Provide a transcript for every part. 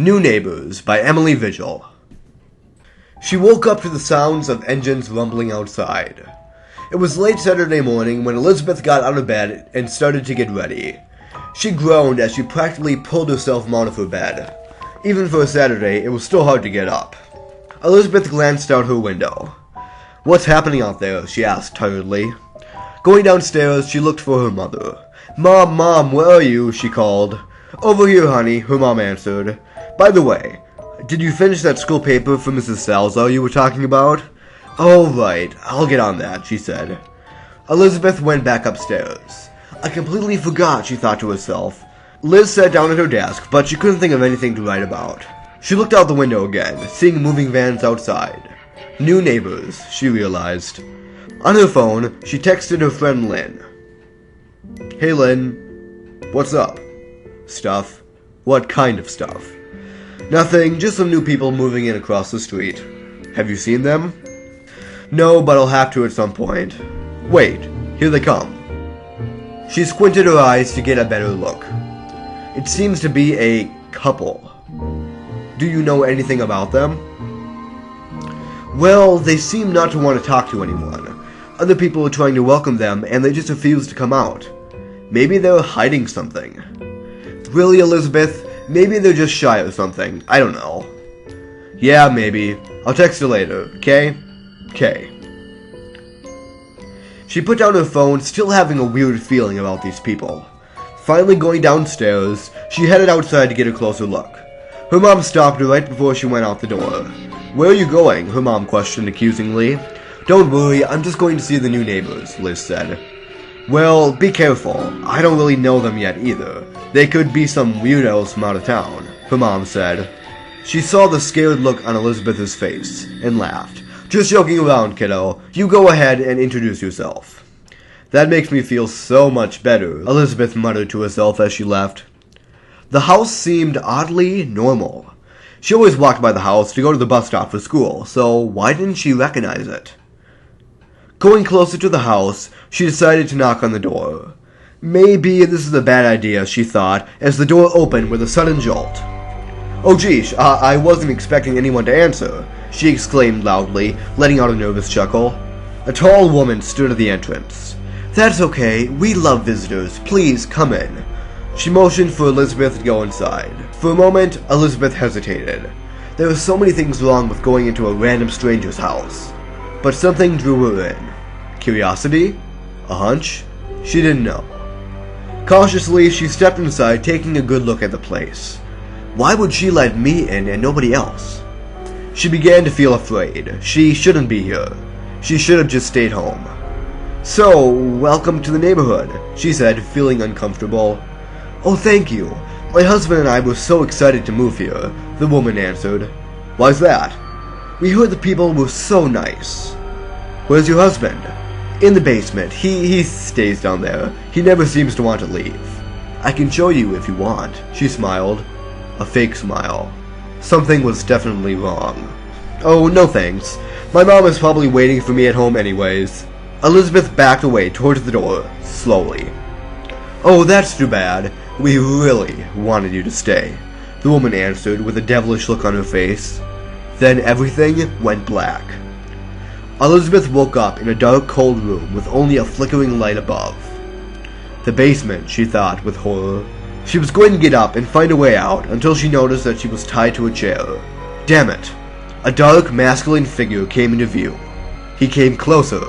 New Neighbors by Emily Vigil. She woke up to the sounds of engines rumbling outside. It was late Saturday morning when Elizabeth got out of bed and started to get ready. She groaned as she practically pulled herself out of her bed. Even for a Saturday, it was still hard to get up. Elizabeth glanced out her window. "What's happening out there?" she asked tiredly. Going downstairs, she looked for her mother. Mom, where are you?" she called. "Over here, honey," her mom answered. "By the way, did you finish that school paper for Mrs. Salzo you were talking about?" "Oh, right, I'll get on that," she said. Elizabeth went back upstairs. "I completely forgot," she thought to herself. Liz sat down at her desk, but she couldn't think of anything to write about. She looked out the window again, seeing moving vans outside. New neighbors, she realized. On her phone, she texted her friend Lynn. "Hey Lynn, what's up?" "Stuff." "What kind of stuff?" "Nothing, just some new people moving in across the street." "Have you seen them?" "No, but I'll have to at some point." "Wait, here they come." She squinted her eyes to get a better look. It seems to be a couple. "Do you know anything about them?" "Well, they seem not to want to talk to anyone. Other people are trying to welcome them, and they just refuse to come out. Maybe they're hiding something." "Really, Elizabeth? Maybe they're just shy or something. I don't know." "Yeah, maybe. I'll text her later, okay?" "Okay." She put down her phone, still having a weird feeling about these people. Finally going downstairs, she headed outside to get a closer look. Her mom stopped her right before she went out the door. "Where are you going?" her mom questioned accusingly. "Don't worry, I'm just going to see the new neighbors," Liz said. "Well, be careful. I don't really know them yet either. They could be some weirdos from out of town," her mom said. She saw the scared look on Elizabeth's face and laughed. "Just joking around, kiddo. You go ahead and introduce yourself." "That makes me feel so much better," Elizabeth muttered to herself as she left. The house seemed oddly normal. She always walked by the house to go to the bus stop for school, so why didn't she recognize it? Going closer to the house, she decided to knock on the door. Maybe this is a bad idea, she thought, as the door opened with a sudden jolt. "Oh geesh, I wasn't expecting anyone to answer," she exclaimed loudly, letting out a nervous chuckle. A tall woman stood at the entrance. "That's okay, we love visitors, please come in." She motioned for Elizabeth to go inside. For a moment, Elizabeth hesitated. There were so many things wrong with going into a random stranger's house. But something drew her in. Curiosity? A hunch? She didn't know. Cautiously, she stepped inside, taking a good look at the place. Why would she let me in and nobody else? She began to feel afraid. She shouldn't be here. She should have just stayed home. "So, welcome to the neighborhood," she said, feeling uncomfortable. "Oh, thank you. My husband and I were so excited to move here," the woman answered. "Why's that?" "We heard the people were so nice." "Where's your husband?" "In the basement. He stays down there. He never seems to want to leave." "I can show you if you want," she smiled. A fake smile. Something was definitely wrong. "Oh, no thanks. My mom is probably waiting for me at home anyways." Elizabeth backed away towards the door, slowly. "Oh, that's too bad. We really wanted you to stay," the woman answered with a devilish look on her face. Then everything went black. Elizabeth woke up in a dark, cold room with only a flickering light above. The basement, she thought with horror. She was going to get up and find a way out until she noticed that she was tied to a chair. Damn it! A dark, masculine figure came into view. He came closer,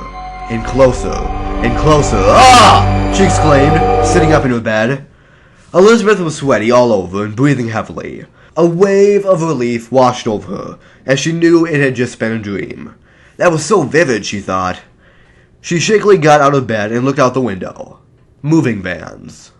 and closer, and closer. "Ah!" she exclaimed, sitting up in her bed. Elizabeth was sweaty all over and breathing heavily. A wave of relief washed over her, as she knew it had just been a dream. That was so vivid, she thought. She shakily got out of bed and looked out the window. Moving vans.